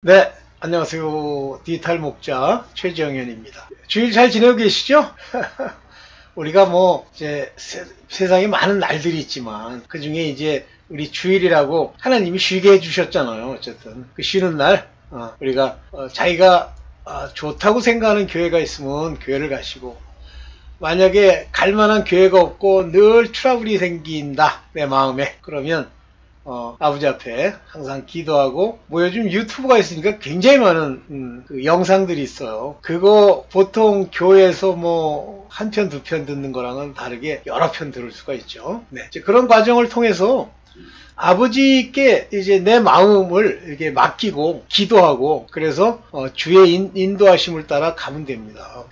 네, 안녕하세요. 디지털 목자 최정현입니다. 주일 잘 지내고 계시죠? 우리가 뭐 이제 세상에 많은 날들이 있지만 그 중에 이제 우리 주일이라고 하나님이 쉬게 해주셨잖아요. 어쨌든 그 쉬는 날 우리가 자기가 좋다고 생각하는 교회가 있으면 교회를 가시고, 만약에 갈 만한 교회가 없고 늘 트러블이 생긴다 내 마음에, 그러면 아버지 앞에 항상 기도하고, 뭐 요즘 유튜브가 있으니까 굉장히 많은 그 영상들이 있어요. 그거 보통 교회에서 뭐 한 편, 두 편 듣는 거랑은 다르게 여러 편 들을 수가 있죠. 네. 이제 그런 과정을 통해서 아버지께 이제 내 마음을 이렇게 맡기고 기도하고, 그래서 주의 인도하심을 따라 가면 됩니다.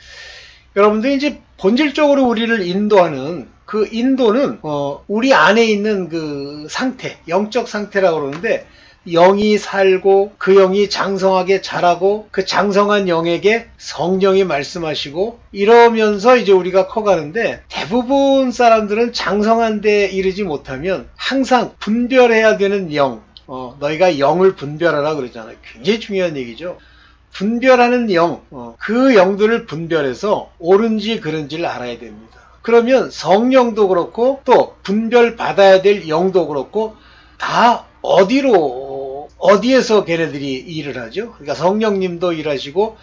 여러분들 이제 본질적으로 우리를 인도하는 그 인도는 우리 안에 있는 그 상태, 영적 상태라고 그러는데, 영이 살고 그 영이 장성하게 자라고 그 장성한 영에게 성령이 말씀하시고 이러면서 이제 우리가 커가는데, 대부분 사람들은 장성한 데 이르지 못하면 항상 분별해야 되는 영, 너희가 영을 분별하라 그러잖아요. 굉장히 중요한 얘기죠. 분별하는 영, 그 영들을 분별해서 옳은지 그른지를 알아야 됩니다. 그러면 성령도 그렇고 또 분별받아야 될 영도 그렇고 다 어디에서 걔네들이 일을 하죠? 그러니까 성령님도 일하시고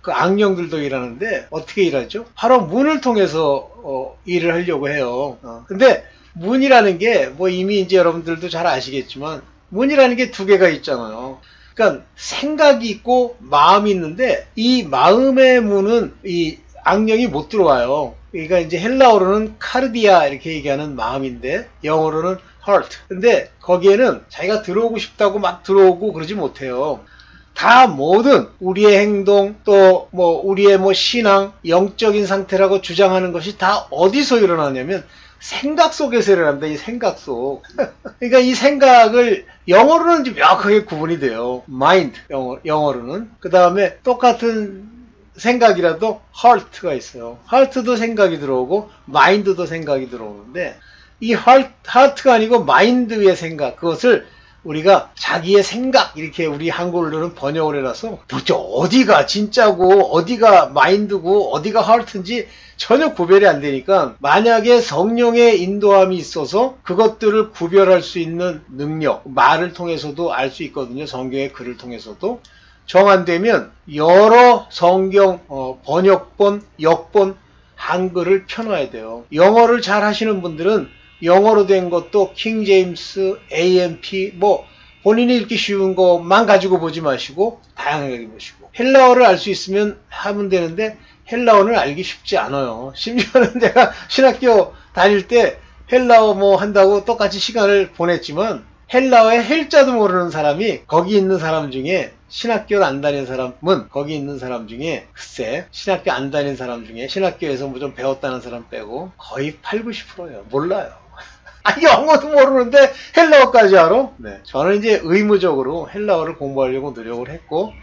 그 악령들도 일하는데 어떻게 일하죠? 바로 문을 통해서 일을 하려고 해요. 근데 문이라는 게 뭐 이미 이제 여러분들도 잘 아시겠지만, 문이라는 게 두 개가 있잖아요. 그러니까 생각이 있고 마음이 있는데, 이 마음의 문은 이 악령이 못 들어와요. 그러니까 이제 헬라어로는 카르디아 이렇게 얘기하는 마음인데, 영어로는 heart. 근데 거기에는 자기가 들어오고 싶다고 막 들어오고 그러지 못해요. 다 모든 우리의 행동, 또 뭐 우리의 뭐 신앙, 영적인 상태라고 주장하는 것이 다 어디서 일어나냐면 생각 속에서 일어납니다. 이 생각 속. 그러니까 이 생각을 영어로는 이제 명확하게 구분이 돼요. mind, 영어로는. 그 다음에 똑같은 생각이라도 heart가 있어요. heart도 생각이 들어오고 mind도 생각이 들어오는데, 이 heart가 아니고 mind의 생각, 그것을 우리가 자기의 생각 이렇게 우리 한글로는 번역을 해놔서 도대체 어디가 진짜고 어디가 마인드고 어디가 하트인지 전혀 구별이 안 되니까, 만약에 성령의 인도함이 있어서 그것들을 구별할 수 있는 능력, 말을 통해서도 알 수 있거든요. 성경의 글을 통해서도. 정 안 되면 여러 성경 번역본, 역본, 한글을 펴놔야 돼요. 영어를 잘 하시는 분들은 영어로 된 것도 킹 제임스, AMP, 뭐 본인이 읽기 쉬운 것만 가지고 보지 마시고 다양하게 보시고, 헬라어를 알 수 있으면 하면 되는데 헬라어는 알기 쉽지 않아요. 심지어는 내가 신학교 다닐 때 헬라어 뭐 한다고 똑같이 시간을 보냈지만, 헬라어의 헬자도 모르는 사람이 거기 있는 사람 중에, 신학교를 안 다닌 사람은 거기 있는 사람 중에 글쎄 신학교 안 다닌 사람 중에 신학교에서 뭐 좀 배웠다는 사람 빼고 거의 8, 90%예요. 몰라요. 영어도 모르는데 헬라어까지 알아? 네. 저는 이제 의무적으로 헬라어를 공부하려고 노력을 했고,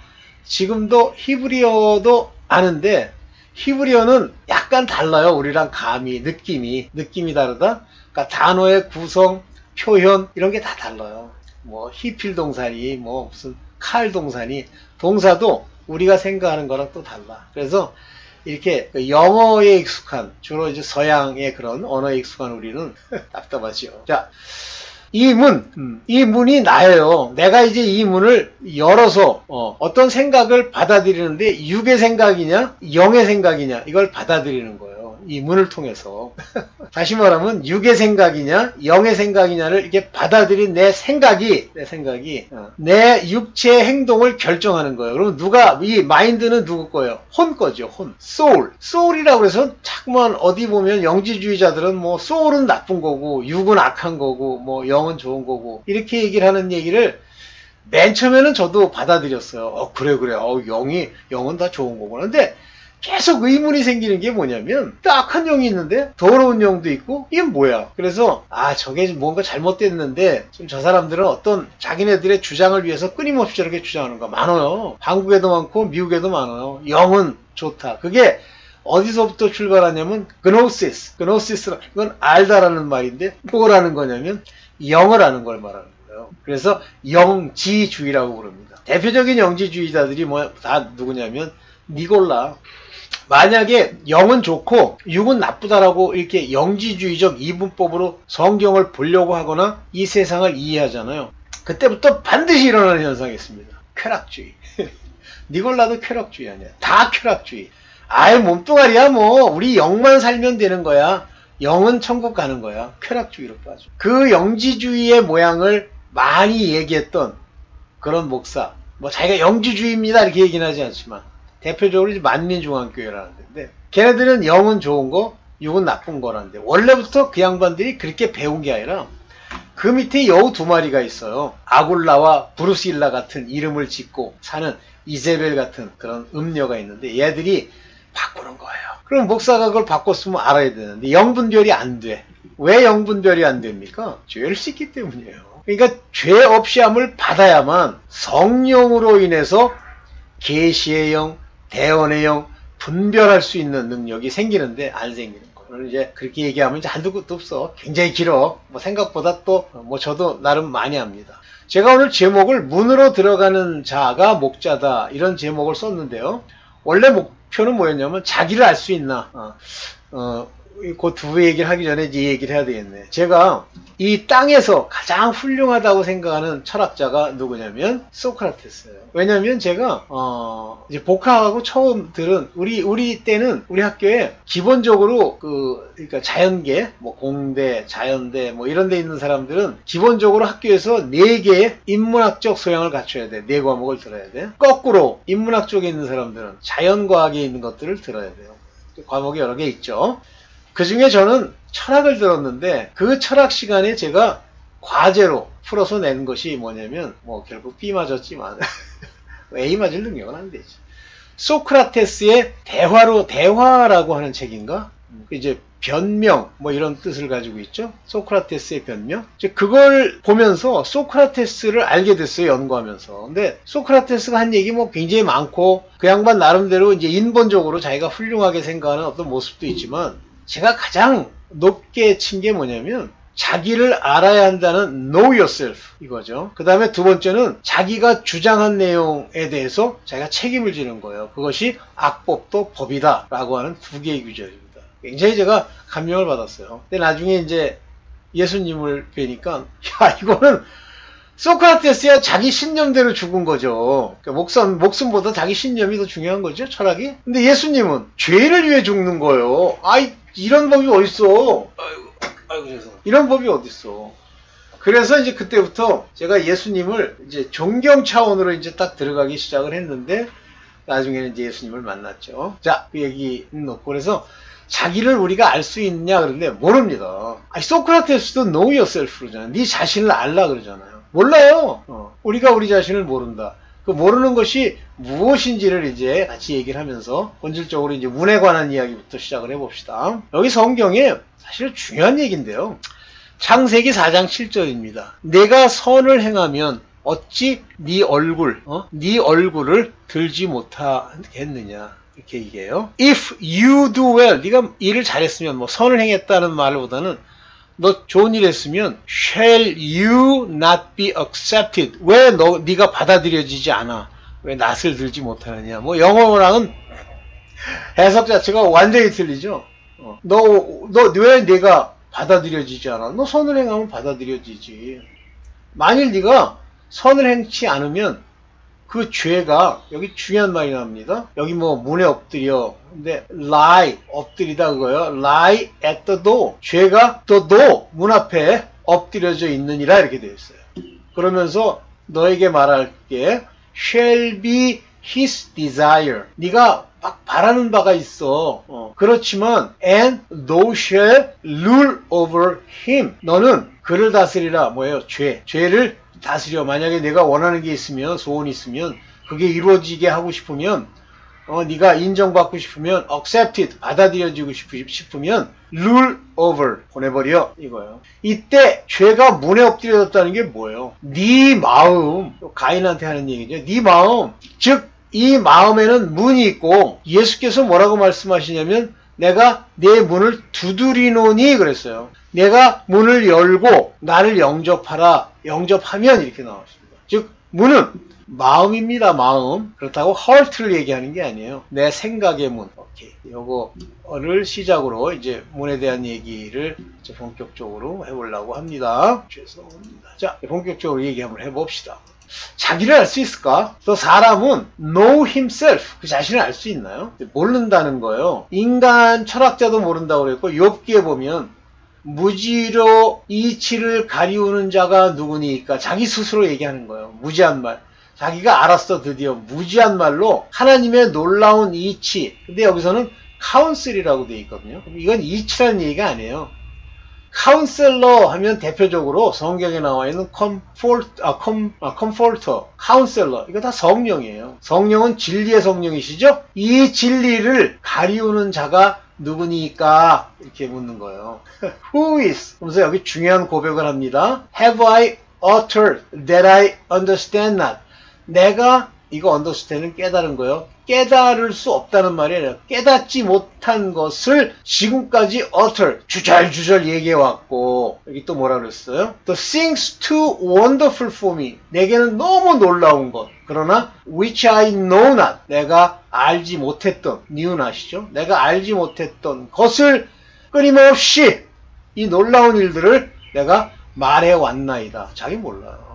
지금도 히브리어도 아는데, 히브리어는 약간 달라요. 우리랑 감이, 느낌이 다르다. 그러니까 단어의 구성, 표현 이런 게 다 달라요. 뭐 히필 동사니 뭐 무슨 칼 동사니, 동사도 우리가 생각하는 거랑 또 달라. 그래서 이렇게 영어에 익숙한, 주로 이제 서양의 그런 언어에 익숙한 우리는 답답하지요. 자, 이 문이 나예요. 내가 이제 이 문을 열어서 어떤 생각을 받아들이는데, 육의 생각이냐 영의 생각이냐 이걸 받아들이는 거예요. 이 문을 통해서. 다시 말하면 육의 생각이냐 영의 생각이냐를 이렇게 받아들인 내 생각이 내 육체의 행동을 결정하는 거예요. 그럼 이 마인드는 누구 거예요? 혼 거죠. 혼. 소울이라고 해서 자꾸만 어디 보면 영지주의자들은 뭐 소울은 나쁜 거고 육은 악한 거고 뭐 영은 좋은 거고 이렇게 얘기를 하는 얘기를 맨 처음에는 저도 받아들였어요. 그래. 영은 다 좋은 거구나. 근데 계속 의문이 생기는 게 뭐냐면, 악한 영이 있는데 더러운 영도 있고 이게 뭐야? 그래서 저게 뭔가 잘못됐는데, 지금 저 사람들은 어떤 자기네들의 주장을 위해서 끊임없이 저렇게 주장하는 거 많아요. 한국에도 많고 미국에도 많아요. 영은 좋다. 그게 어디서부터 출발하냐면 그노시스는 이건 알다라는 말인데, 뭐라는 거냐면 영을 아는 걸 말하는 거예요. 있어요. 그래서 영지주의라고 부릅니다. 대표적인 영지주의자들이 다 누구냐면 니골라. 만약에 영은 좋고 육은 나쁘다라고 이렇게 영지주의적 이분법으로 성경을 보려고 하거나 이 세상을 이해하잖아요. 그때부터 반드시 일어나는 현상이 있습니다. 쾌락주의. 니골라도 쾌락주의 아니야. 다 쾌락주의. 아이 몸뚱아리야 뭐 우리 영만 살면 되는 거야. 영은 천국 가는 거야. 쾌락주의로 빠져. 그 영지주의의 모양을 많이 얘기했던 그런 목사. 뭐 자기가 영지주의입니다 이렇게 얘기는 하지 않지만 대표적으로 이제 만민중앙교회라는 데인데 걔네들은 영은 좋은 거, 육은 나쁜 거라는데 원래부터 그 양반들이 그렇게 배운 게 아니라 그 밑에 여우 두 마리가 있어요. 아굴라와 브루실라 같은 이름을 짓고 사는 이세벨 같은 그런 음녀가 있는데 얘들이 바꾸는 거예요. 그럼 목사가 그걸 바꿨으면 알아야 되는데 영분별이 안 돼. 왜 영분별이 안 됩니까? 죄를 씻기 때문이에요. 그러니까 죄 없이 함을 받아야만 성령으로 인해서 계시의 영, 대언의 영, 분별할 수 있는 능력이 생기는데 안 생기는 거예요. 오늘 이제 그렇게 얘기하면 이제 한두 것도 없어. 굉장히 길어. 뭐 생각보다 또 뭐 저도 나름 많이 합니다. 제가 오늘 제목을 문으로 들어가는 자가 목자다 이런 제목을 썼는데요. 원래 목표는 뭐였냐면 자기를 알 수 있나. 그 두 얘기를 하기 전에 이 얘기를 해야 되겠네. 제가 이 땅에서 가장 훌륭하다고 생각하는 철학자가 누구냐면 소크라테스예요. 왜냐면 제가 이제 복학하고 처음 들은 우리 때는 우리 학교에 기본적으로 그러니까 자연계, 뭐 공대, 자연대 뭐 이런 데 있는 사람들은 기본적으로 학교에서 4개의 인문학적 소양을 갖춰야 돼. 4과목을 들어야 돼. 거꾸로 인문학 쪽에 있는 사람들은 자연과학에 있는 것들을 들어야 돼요. 과목이 여러 개 있죠. 그 중에 저는 철학을 들었는데 그 철학 시간에 제가 과제로 풀어서 낸 것이 뭐냐면 뭐 결국 B 맞았지만 A 맞을 능력은 안 되지. 소크라테스의 대화라고 하는 책인가? 이제 변명 뭐 이런 뜻을 가지고 있죠. 소크라테스의 변명. 이제 그걸 보면서 소크라테스를 알게 됐어요. 연구하면서. 근데 소크라테스가 한 얘기 뭐 굉장히 많고 그 양반 나름대로 이제 인본적으로 자기가 훌륭하게 생각하는 어떤 모습도 있지만 제가 가장 높게 친 게 뭐냐면 자기를 알아야 한다는 know yourself 이거죠. 그 다음에 두 번째는 자기가 주장한 내용에 대해서 자기가 책임을 지는 거예요. 그것이 악법도 법이다 라고 하는 두 개의 규절입니다. 굉장히 제가 감명을 받았어요. 근데 나중에 이제 예수님을 뵈니까 야 이거는 소크라테스야 자기 신념대로 죽은 거죠. 그러니까 목숨보다 자기 신념이 더 중요한 거죠, 철학이. 근데 예수님은 죄를 위해 죽는 거예요. 아이 이런 법이 어딨어. 아이고 죄송합니다. 이런 법이 어딨어. 그래서 이제 그때부터 제가 예수님을 이제 존경 차원으로 이제 딱 들어가기 시작을 했는데 나중에는 이제 예수님을 만났죠. 자, 그 얘기는 놓고 그래서 자기를 우리가 알 수 있냐 그러는데 모릅니다. 아니, 소크라테스도 know yourself 그러잖아요. 네 자신을 알라 그러잖아요. 몰라요. 우리가 우리 자신을 모른다. 그 모르는 것이 무엇인지를 이제 같이 얘기를 하면서 본질적으로 이제 문에 관한 이야기부터 시작을 해봅시다. 여기 성경에 사실 중요한 얘기인데요. 창세기 4장 7절입니다. 내가 선을 행하면 어찌 네 얼굴을 들지 못하겠느냐 이렇게 얘기해요. If you do well, 네가 일을 잘했으면 뭐 선을 행했다는 말보다는 너 좋은 일 했으면 shall you not be accepted? 왜 네가 받아들여지지 않아? 왜 낯을 들지 못하느냐? 뭐 영어랑은 해석 자체가 완전히 틀리죠. 너 왜 네가 받아들여지지 않아? 너 선을 행하면 받아들여지지. 만일 네가 선을 행치 않으면 그 죄가 여기 중요한 말이 나옵니다. 여기 뭐 문에 엎드려. 근데 lie 엎드리다 그거예요. lie at the door. 죄가 the door 문 앞에 엎드려져 있느니라 이렇게 되어 있어요. 그러면서 너에게 말할게 shall be his desire. 네가 막 바라는 바가 있어. 그렇지만 and thou shall rule over him. 너는 그를 다스리라. 뭐예요? 죄를 다스려. 만약에 내가 원하는 게 있으면 소원이 있으면 그게 이루어지게 하고 싶으면 네가 인정받고 싶으면 accepted 받아들여지고 싶으면 rule over 보내버려 이거예요. 이때 죄가 문에 엎드려졌다는 게 뭐예요? 네 마음 가인한테 하는 얘기죠. 네 마음 즉 이 마음에는 문이 있고 예수께서 뭐라고 말씀하시냐면 내가 내 문을 두드리노니 그랬어요. 내가 문을 열고 나를 영접하라. 영접하면 이렇게 나왔습니다. 즉 문은 마음입니다. 마음. 그렇다고 heart를 얘기하는 게 아니에요. 내 생각의 문. 오케이. 요거를 시작으로 이제 문에 대한 얘기를 이제 본격적으로 해보려고 합니다. 죄송합니다. 자, 본격적으로 얘기 한번 해봅시다. 자기를 알 수 있을까? 또 사람은 know himself, 그 자신을 알 수 있나요? 모른다는 거예요. 인간 철학자도 모른다고 그랬고 욥기에 보면 무지로 이치를 가리우는 자가 누구니까 자기 스스로 얘기하는 거예요. 무지한 말. 자기가 알았어. 드디어 무지한 말로 하나님의 놀라운 이치. 근데 여기서는 카운슬이라고 되어 있거든요. 이건 이치라는 얘기가 아니에요. 카운셀러 하면 대표적으로 성경에 나와 있는 컴포터, 카운셀러. 이거 다 성령이에요. 성령은 진리의 성령이시죠? 이 진리를 가리우는 자가 누구니까? 이렇게 묻는 거예요. Who is? 그래서 여기 중요한 고백을 합니다. Have I uttered that I understand not? 내가 이거 understand은 깨달은 거예요. 깨달을 수 없다는 말이 아니라 깨닫지 못한 것을 지금까지 utter, 주절주절 얘기해왔고 여기 또 뭐라 그랬어요? The things too wonderful for me. 내게는 너무 놀라운 것. 그러나 which I know not. 내가 알지 못했던, knew not이죠. 내가 알지 못했던 것을 끊임없이 이 놀라운 일들을 내가 말해왔나이다. 자기 몰라요.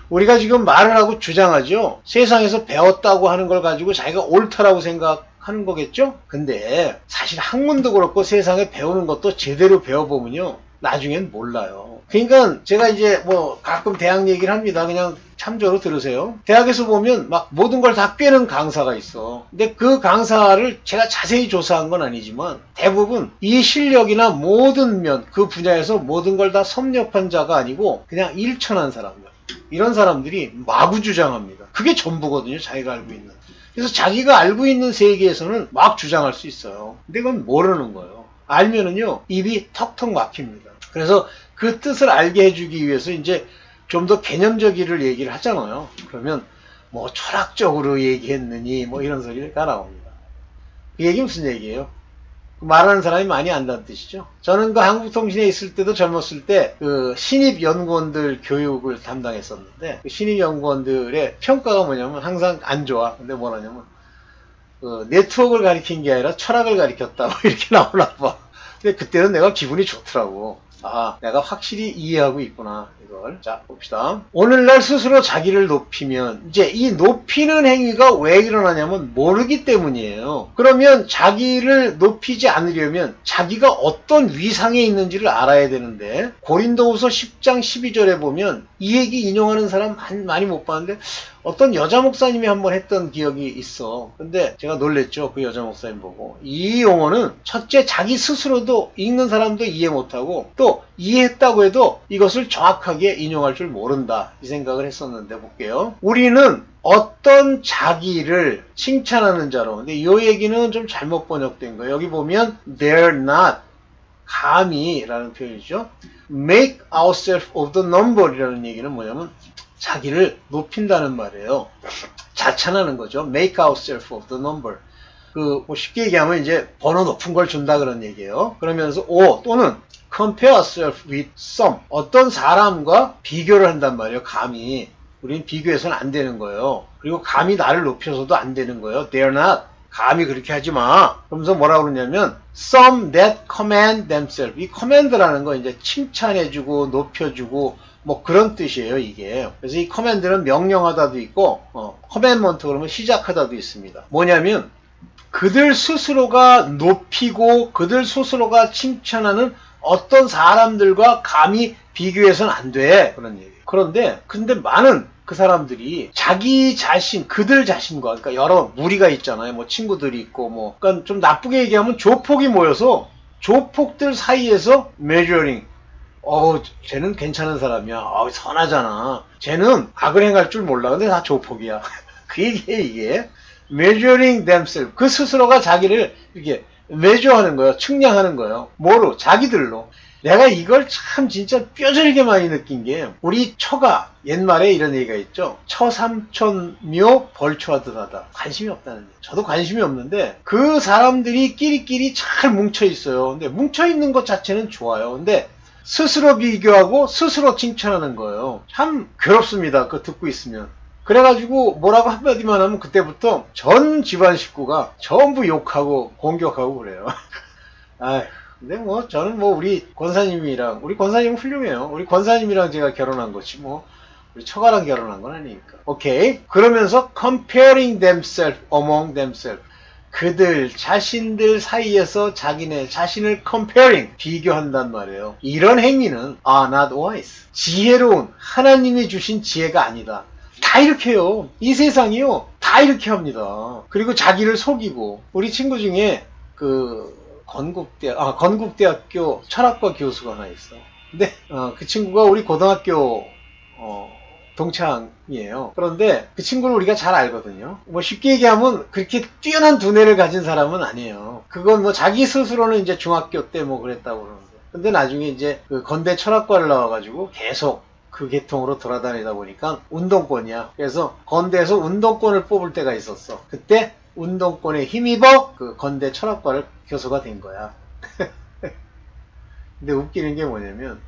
우리가 지금 말을 하고 주장하죠. 세상에서 배웠다고 하는 걸 가지고 자기가 옳다라고 생각하는 거겠죠. 근데 사실 학문도 그렇고 세상에 배우는 것도 제대로 배워보면요 나중엔 몰라요. 그러니까 제가 이제 뭐 가끔 대학 얘기를 합니다. 그냥 참조로 들으세요. 대학에서 보면 막 모든 걸 다 꿰는 강사가 있어. 근데 그 강사를 제가 자세히 조사한 건 아니지만 대부분 이 실력이나 모든 면, 그 분야에서 모든 걸 다 섭렵한 자가 아니고 그냥 일천한 사람들. 이런 사람들이 마구 주장합니다. 그게 전부거든요. 자기가 알고 있는. 그래서 자기가 알고 있는 세계에서는 막 주장할 수 있어요. 근데 그건 모르는 거예요. 알면은요 입이 턱턱 막힙니다. 그래서 그 뜻을 알게 해주기 위해서 이제 좀 더 개념적이를 얘기를 하잖아요. 그러면 뭐 철학적으로 얘기했느니 뭐 이런 소리를 따라옵니다. 그 얘기 무슨 얘기예요? 말하는 사람이 많이 안다는 뜻이죠. 저는 그 한국통신에 있을 때도 젊었을 때 그 신입연구원들 교육을 담당했었는데 그 신입연구원들의 평가가 뭐냐면 항상 안 좋아. 근데 뭐라냐면 그 네트워크를 가리킨 게 아니라 철학을 가리켰다고 이렇게 나오나 봐. 근데 그때는 내가 기분이 좋더라고. 아, 내가 확실히 이해하고 있구나, 이걸. 자, 봅시다. 오늘날 스스로 자기를 높이면, 이제 이 높이는 행위가 왜 일어나냐면 모르기 때문이에요. 그러면 자기를 높이지 않으려면 자기가 어떤 위상에 있는지를 알아야 되는데, 고린도후서 10장 12절에 보면 이 얘기 인용하는 사람 많이 못 봤는데, 어떤 여자 목사님이 한번 했던 기억이 있어. 근데 제가 놀랬죠. 그 여자 목사님 보고. 이 용어는 첫째 자기 스스로도 읽는 사람도 이해 못하고 또 이해했다고 해도 이것을 정확하게 인용할 줄 모른다. 이 생각을 했었는데 볼게요. 우리는 어떤 자기를 칭찬하는 자로. 근데 이 얘기는 좀 잘못 번역된 거예요. 여기 보면 they're not. 감히라는 표현이죠. make ourselves of the number이라는 얘기는 뭐냐면 자기를 높인다는 말이에요. 자찬하는 거죠. make ourselves of the number. 뭐 쉽게 얘기하면 이제 번호 높은 걸 준다 그런 얘기예요. 그러면서 또는 compare ourselves with some. 어떤 사람과 비교를 한단 말이에요. 감히. 우린 비교해서는 안 되는 거예요. 그리고 감히 나를 높여서도 안 되는 거예요. They're not. 감히 그렇게 하지 마. 그러면서 뭐라고 그러냐면 some that commend themselves. 이 commend라는 거 이제 칭찬해주고 높여주고 뭐 그런 뜻이에요, 이게. 그래서 이 커맨드는 명령하다도 있고, 커맨먼트 그러면 시작하다도 있습니다. 뭐냐면, 그들 스스로가 높이고, 그들 스스로가 칭찬하는 어떤 사람들과 감히 비교해서는 안 돼. 그런 얘기예요. 근데 많은 그 사람들이 자기 자신, 그들 자신과, 그러니까 여러 무리가 있잖아요. 뭐 친구들이 있고, 그러니까 좀 나쁘게 얘기하면 조폭이 모여서 조폭들 사이에서 measuring. 쟤는 괜찮은 사람이야. 선하잖아. 쟤는 악을 행할 줄 몰라. 근데 다 조폭이야. 그 얘기예요, 이게. measuring themselves. 그 스스로가 자기를 이렇게 measure하는 거예요. 측량하는 거예요. 뭐로? 자기들로. 내가 이걸 참 진짜 뼈저리게 많이 느낀 게 우리 처가 옛말에 이런 얘기가 있죠. 처삼촌묘 벌초하듯 하다. 관심이 없다는 얘기. 저도 관심이 없는데 그 사람들이 끼리끼리 잘 뭉쳐 있어요. 근데 뭉쳐 있는 것 자체는 좋아요. 근데 스스로 비교하고 스스로 칭찬하는 거예요. 참 괴롭습니다. 그거 듣고 있으면. 그래가지고 뭐라고 한마디만 하면 그때부터 전 집안 식구가 전부 욕하고 공격하고 그래요. 아이, 근데 뭐 저는 뭐 우리 권사님이랑, 우리 권사님은 훌륭해요. 우리 권사님이랑 제가 결혼한 거지 뭐 우리 처가랑 결혼한 건 아니니까. 오케이. 그러면서 comparing themselves among themselves. 그들 자신들 사이에서 자기네 자신을 comparing, 비교한단 말이에요. 이런 행위는 not wise, 지혜로운 하나님이 주신 지혜가 아니다. 다 이렇게 해요. 이 세상이요. 다 이렇게 합니다. 그리고 자기를 속이고. 우리 친구 중에 건국대학교 철학과 교수가 하나 있어. 근데 그 친구가 우리 고등학교 동창이에요. 그런데 그 친구를 우리가 잘 알거든요. 뭐 쉽게 얘기하면 그렇게 뛰어난 두뇌를 가진 사람은 아니에요. 그건 뭐 자기 스스로는 이제 중학교 때 뭐 그랬다고 그러는데. 근데 나중에 이제 그 건대 철학과를 나와가지고 계속 그 계통으로 돌아다니다 보니까 운동권이야. 그래서 건대에서 운동권을 뽑을 때가 있었어. 그때 운동권에 힘입어 그 건대 철학과를 교수가 된 거야. 근데 웃기는 게 뭐냐면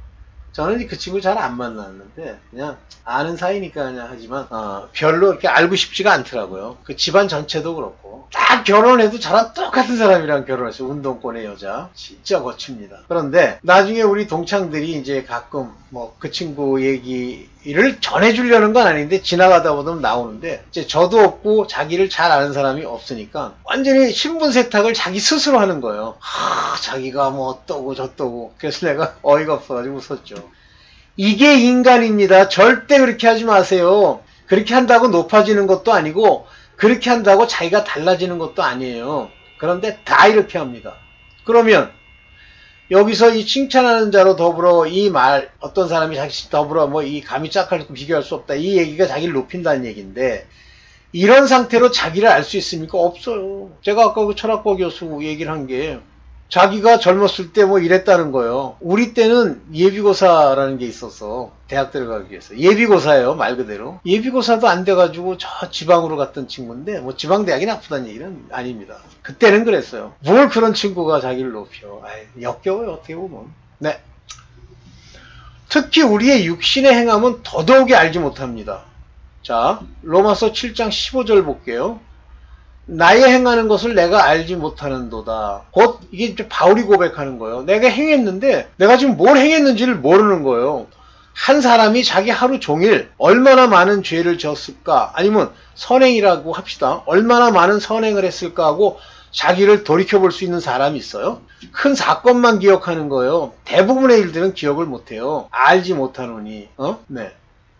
저는 그 친구 잘 안 만났는데 그냥 아는 사이니까 그냥 하지만 별로 이렇게 알고 싶지가 않더라고요. 그 집안 전체도 그렇고 딱 결혼해도 저랑 똑같은 사람이랑 결혼했어요. 운동권의 여자. 진짜 거칩니다. 그런데 나중에 우리 동창들이 이제 가끔 뭐 그 친구 얘기를 전해주려는 건 아닌데 지나가다 보면 나오는데 이제 저도 없고 자기를 잘 아는 사람이 없으니까 완전히 신분 세탁을 자기 스스로 하는 거예요. 자기가 뭐 어떠고 저떠고. 그래서 내가 어이가 없어가지고 웃었죠. 이게 인간입니다. 절대 그렇게 하지 마세요. 그렇게 한다고 높아지는 것도 아니고 그렇게 한다고 자기가 달라지는 것도 아니에요. 그런데 다 이렇게 합니다. 그러면 여기서 이 칭찬하는 자로 더불어 이 말, 어떤 사람이 자기 더불어 뭐 이 감히 짝할 비교할 수 없다. 이 얘기가 자기를 높인다는 얘기인데 이런 상태로 자기를 알 수 있습니까? 없어요. 제가 아까 그 철학과 교수 얘기를 한 게 자기가 젊었을 때 뭐 이랬다는 거예요. 우리 때는 예비고사라는 게 있었어. 대학 들어가기 위해서. 예비고사예요, 말 그대로. 예비고사도 안 돼가지고 저 지방으로 갔던 친구인데 뭐 지방대학이 나쁘다는 얘기는 아닙니다. 그때는 그랬어요. 뭘 그런 친구가 자기를 높여. 역겨워요, 어떻게 보면. 네. 특히 우리의 육신의 행함은 더더욱이 알지 못합니다. 자, 로마서 7장 15절 볼게요. 나의 행하는 것을 내가 알지 못하는도다. 곧 이게 이제 바울이 고백하는 거예요. 내가 행했는데 내가 지금 뭘 행했는지를 모르는 거예요. 한 사람이 자기 하루 종일 얼마나 많은 죄를 지었을까, 아니면 선행이라고 합시다. 얼마나 많은 선행을 했을까 하고 자기를 돌이켜볼 수 있는 사람이 있어요? 큰 사건만 기억하는 거예요. 대부분의 일들은 기억을 못해요. 알지 못하노니. 네.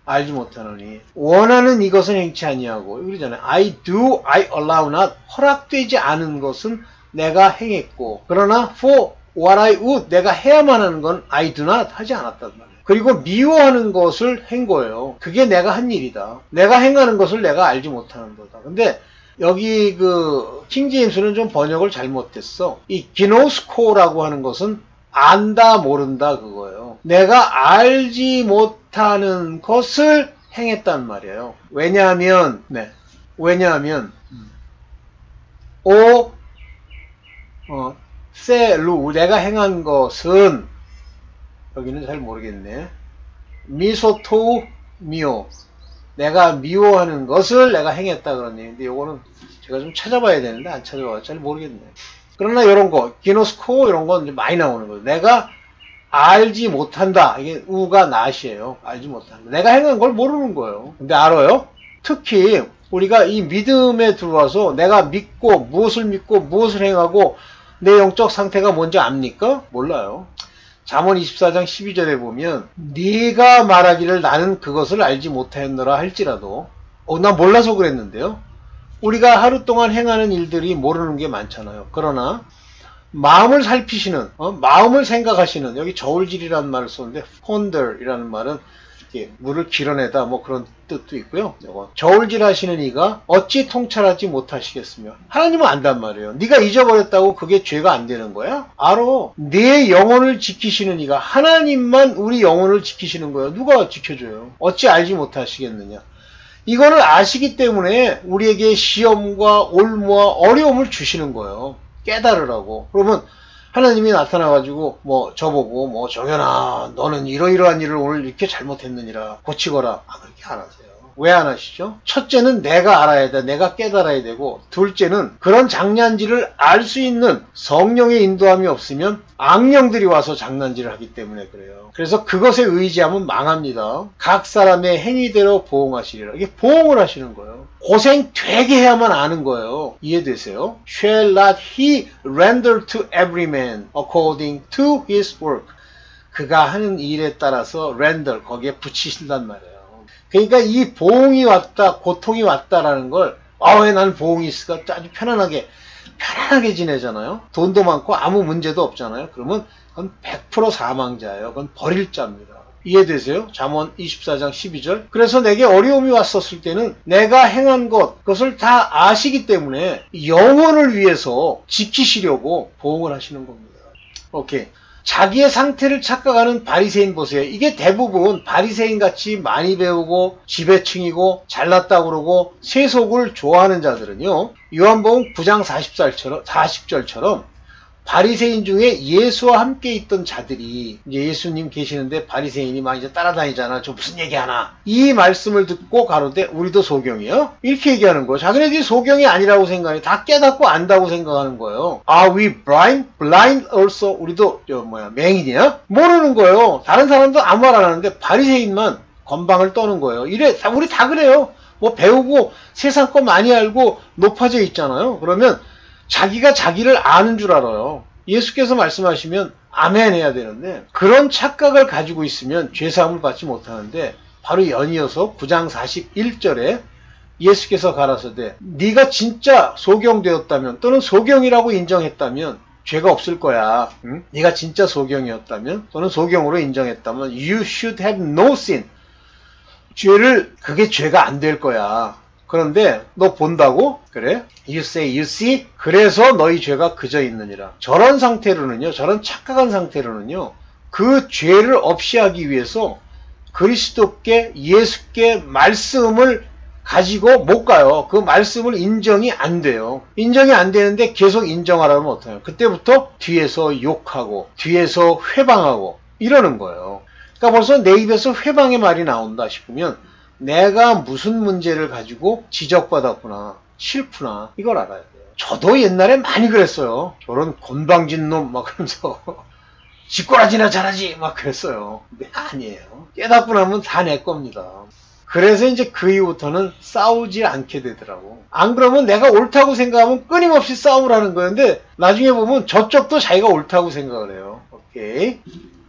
알지 못하노니 원하는 이것은 행치 아니하고 그러잖아요. I do, I allow not. 허락되지 않은 것은 내가 행했고 그러나 for what I would, 내가 해야만 하는 건 I do not, 하지 않았단 말이에요. 그리고 미워하는 것을 한 거예요. 그게 내가 한 일이다. 내가 행하는 것을 내가 알지 못하는 거다. 근데 여기 그 킹제임스는 좀 번역을 잘못했어. 이 기노스코라고 하는 것은 안다 모른다 그거예요. 내가 알지 못하는 것을 행했단 말이에요. 왜냐하면 세루, 내가 행한 것은, 여기는 잘 모르겠네. 미소토 미오, 내가 미워하는 것을 내가 행했다 그런 얘기인데 이거는 제가 좀 찾아봐야 되는데 안 찾아봐서 잘 모르겠네. 그러나 이런 거, 기노스코 이런 건 이제 많이 나오는 거예요. 내가 알지 못한다. 이게 우가 낫이에요. 알지 못한다. 내가 행한 걸 모르는 거예요. 근데 알아요? 특히 우리가 이 믿음에 들어와서 내가 믿고 무엇을 행하고 내 영적 상태가 뭔지 압니까? 몰라요. 잠언 24장 12절에 보면 네가 말하기를 나는 그것을 알지 못하였노라 할지라도 난 몰라서 그랬는데요. 우리가 하루 동안 행하는 일들이 모르는 게 많잖아요. 그러나 마음을 살피시는, 마음을 생각하시는, 여기 저울질이라는 말을 썼는데 ponder이라는 말은 이렇게 물을 길어내다 뭐 그런 뜻도 있고요. 저울질 하시는 이가 어찌 통찰하지 못하시겠으며. 하나님은 안단 말이에요. 네가 잊어버렸다고 그게 죄가 안 되는 거야? 알아. 내 영혼을 지키시는 이가, 하나님만 우리 영혼을 지키시는 거예요. 누가 지켜줘요? 어찌 알지 못하시겠느냐. 이거를 아시기 때문에 우리에게 시험과 올무와 어려움을 주시는 거예요. 깨달으라고. 그러면 하나님이 나타나가지고 저보고 정연아 너는 이러이러한 일을 오늘 이렇게 잘못했느니라 고치거라. 그렇게 안 하세요. 왜 안 하시죠? 첫째는 내가 알아야 돼. 내가 깨달아야 되고, 둘째는 그런 장난질을 알 수 있는 성령의 인도함이 없으면 악령들이 와서 장난질을 하기 때문에 그래요. 그래서 그것에 의지하면 망합니다. 각 사람의 행위대로 보응하시리라. 이게 보응을 하시는 거예요. 고생 되게 해야만 아는 거예요. 이해되세요? Shall not he render to every man according to his work. 그가 하는 일에 따라서 render, 거기에 붙이신단 말이에요. 그러니까 이 보응이 왔다, 고통이 왔다라는 걸, 왜 나는 보응이 있을까? 아주 편안하게 지내잖아요. 돈도 많고 아무 문제도 없잖아요. 그러면 그건 100% 사망자예요. 그건 버릴 자입니다. 이해되세요? 잠언 24장 12절. 그래서 내게 어려움이 왔었을 때는 내가 행한 것, 그것을 다 아시기 때문에 영혼을 위해서 지키시려고 보응을 하시는 겁니다. 오케이. 자기의 상태를 착각하는 바리새인 보세요. 이게 대부분 바리새인같이 많이 배우고 지배층이고 잘났다고 그러고 세속을 좋아하는 자들은요. 요한복음 9장 40절처럼 바리새인 중에 예수와 함께 있던 자들이, 이제 예수님 계시는데 바리새인이 막 이제 따라다니잖아. 저 무슨 얘기하나. 이 말씀을 듣고 가로되 우리도 소경이요? 이렇게 얘기하는 거예요. 자기네들이 소경이 아니라고 생각해. 다 깨닫고 안다고 생각하는 거예요. Are we blind? Blind also. 우리도 맹인이야? 모르는 거예요. 다른 사람도 아무 말 안 하는데 바리새인만 건방을 떠는 거예요. 우리 다 그래요. 배우고 세상 거 많이 알고 높아져 있잖아요. 그러면 자기가 자기를 아는 줄 알아요. 예수께서 말씀하시면 아멘 해야 되는데, 그런 착각을 가지고 있으면 죄사함을 받지 못하는데, 바로 연이어서 9장 41절에 예수께서 가라사대 네가 진짜 소경되었다면, 또는 소경이라고 인정했다면 죄가 없을 거야. 응? 네가 진짜 소경이었다면, 또는 소경으로 인정했다면 you should have no sin. 그게 죄가 안 될 거야. 그런데 너 본다고? 그래? You say, you see? 그래서 너희 죄가 그저 있느니라. 저런 상태로는요, 저런 착각한 상태로는요, 그 죄를 없이 하기 위해서 그리스도께, 예수께 말씀을 가지고 못 가요. 그 말씀을 인정이 안 돼요. 인정이 안 되는데 계속 인정하라고 하면 어떡해요? 그때부터 뒤에서 욕하고, 뒤에서 회방하고, 이러는 거예요. 그러니까 벌써 내 입에서 회방의 말이 나온다 싶으면 내가 무슨 문제를 가지고 지적받았구나, 싫구나, 이걸 알아야 돼요. 저도 옛날에 많이 그랬어요. 저런 곤방진 놈 막 그러면서 짓꼬라지나 잘하지 막 그랬어요. 근데 아니에요. 깨닫고 나면 다 내 겁니다. 그래서 이제 그 이후부터는 싸우지 않게 되더라고. 안 그러면 내가 옳다고 생각하면 끊임없이 싸우라는 거였는데, 나중에 보면 저쪽도 자기가 옳다고 생각을 해요. 오케이.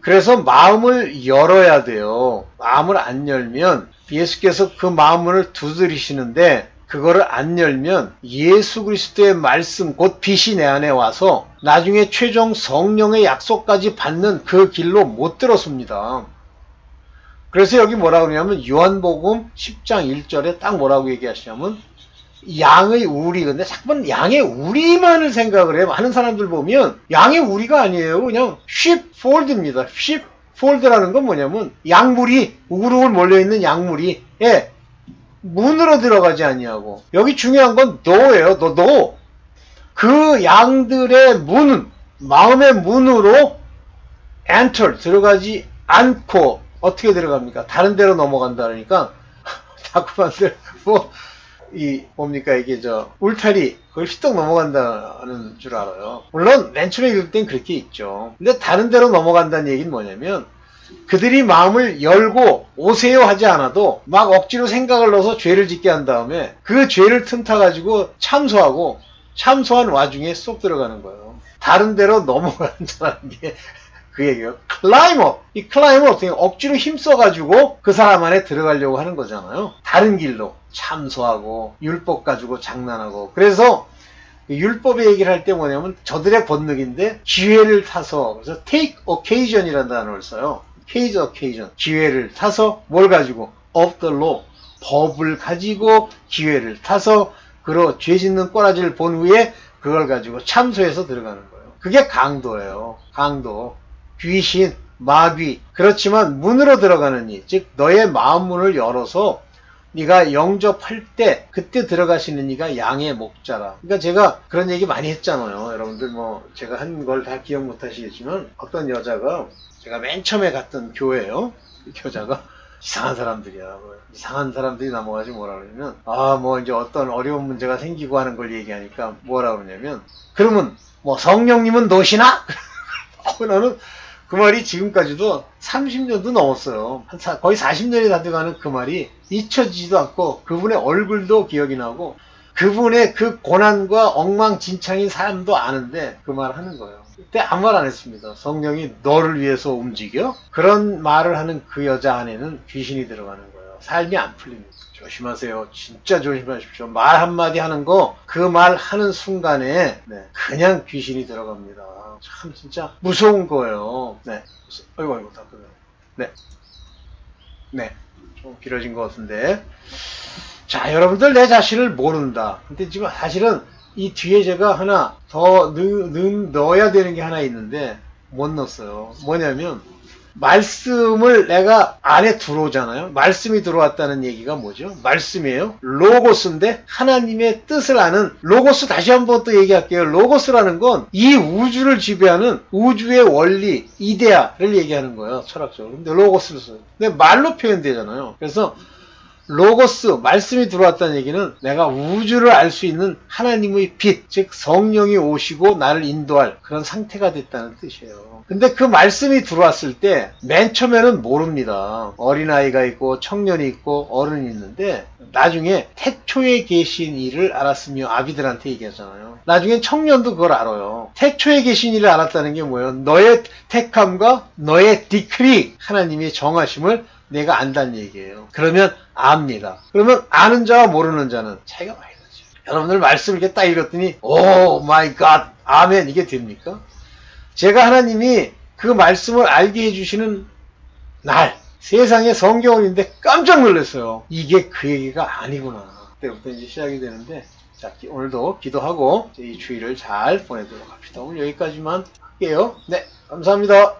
그래서 마음을 열어야 돼요. 마음을 안 열면 예수께서 그 마음문을 두드리시는데, 그거를 안 열면 예수 그리스도의 말씀, 곧 빛이 내 안에 와서 나중에 최종 성령의 약속까지 받는 그 길로 못 들어섭니다. 그래서 여기 뭐라 그러냐면 요한복음 10장 1절에 딱 뭐라고 얘기하시냐면 양의 우리, 근데 자꾸만 양의 우리만을 생각을 해요. 많은 사람들 보면 양의 우리가 아니에요. 그냥 sheepfold입니다. sheepfold라는 건 뭐냐면 양무리, 우글우글 몰려있는 양무리에 문으로 들어가지 아니하고, 여기 중요한 건 너예요. 너. 그 양들의 문, 마음의 문으로 enter, 들어가지 않고 어떻게 들어갑니까? 다른 데로 넘어간다 그러니까 자꾸만들 뭡니까 이게 울타리 그걸 휘떡 넘어간다는 줄 알아요. 물론 맨 처음에 읽을 땐 그렇게 있죠. 근데 다른 데로 넘어간다는 얘기는 뭐냐면, 그들이 마음을 열고 오세요 하지 않아도 막 억지로 생각을 넣어서 죄를 짓게 한 다음에 그 죄를 틈타가지고 참소한 와중에 쏙 들어가는 거예요. 다른 데로 넘어간다는 게 그 얘기예요. 클라이머. 이 클라이머 어떻게 억지로 힘써가지고 그 사람 안에 들어가려고 하는 거잖아요. 다른 길로 참소하고 율법 가지고 장난하고. 그래서 율법의 얘기를 할 때 뭐냐면 저들의 권능인데 기회를 타서, 그래서 take occasion이라는 단어를 써요. case occasion, 기회를 타서 뭘 가지고? of the law, 법을 가지고 기회를 타서 그로 죄 짓는 꼬라지를 본 후에 그걸 가지고 참소해서 들어가는 거예요. 그게 강도예요. 강도. 귀신, 마귀. 그렇지만 문으로 들어가는 이, 즉 너의 마음 문을 열어서 네가 영접할 때 그때 들어가시는 이가 양의 목자라. 그러니까 제가 그런 얘기 많이 했잖아요. 여러분들 뭐 제가 한 걸 다 기억 못 하시겠지만 어떤 여자가 제가 맨 처음에 갔던 교회예요. 그 교자가 이상한 사람들이야. 뭐 이상한 사람들이 넘어가지 뭐라 그러냐면 뭐 이제 어떤 어려운 문제가 생기고 하는 걸 얘기하니까 뭐라 그러냐면 그러면 뭐 성령님은 노시나? 나는 그 말이 지금까지도 30년도 넘었어요. 거의 40년이 다 돼가는 그 말이 잊혀지지도 않고 그분의 얼굴도 기억이 나고 그분의 그 고난과 엉망진창인 삶도 아는데 그 말 하는 거예요. 그때 아무 말 안 했습니다. 성령이 너를 위해서 움직여? 그런 말을 하는 그 여자 안에는 귀신이 들어가는 거예요. 삶이 안 풀립니다. 조심하세요. 진짜 조심하십시오. 말 한마디 하는 거, 그 말 하는 순간에 그냥 귀신이 들어갑니다. 참 진짜 무서운 거예요. 네. 아이고 다 끄네. 네. 좀 길어진 것 같은데. 자, 여러분들 내 자신을 모른다. 근데 지금 사실은 이 뒤에 제가 하나 더 넣어야 되는 게 하나 있는데 못 넣었어요. 뭐냐면 말씀을 내가 안에 들어오잖아요. 말씀이 들어왔다는 얘기가 뭐죠? 말씀이에요. 로고스인데 하나님의 뜻을 아는 로고스. 다시 한번 또 얘기할게요. 로고스라는 건 이 우주를 지배하는 우주의 원리, 이데아를 얘기하는 거예요. 철학적으로. 근데 로고스를 써요. 근데 말로 표현되잖아요. 그래서 로고스, 말씀이 들어왔다는 얘기는 내가 우주를 알 수 있는 하나님의 빛, 즉 성령이 오시고 나를 인도할 그런 상태가 됐다는 뜻이에요. 근데 그 말씀이 들어왔을 때 맨 처음에는 모릅니다. 어린아이가 있고 청년이 있고 어른이 있는데 나중에 태초에 계신 이를 알았으며 아비들한테 얘기하잖아요. 나중엔 청년도 그걸 알아요. 태초에 계신 이를 알았다는 게 뭐예요? 너의 택함과 너의 디크리, 하나님의 정하심을 내가 안다는 얘기예요. 그러면 압니다. 그러면 아는 자와 모르는 자는 차이가 많이 나죠. 여러분들 말씀을 이렇게 딱 읽었더니 오 마이 갓 아멘 이게 됩니까? 제가 하나님이 그 말씀을 알게 해주시는 날 세상에 성경을 읽는데 깜짝 놀랐어요. 이게 그 얘기가 아니구나. 그때부터 이제 시작이 되는데 자, 오늘도 기도하고 이 주일을 잘 보내도록 합시다. 오늘 여기까지만 할게요. 네, 감사합니다.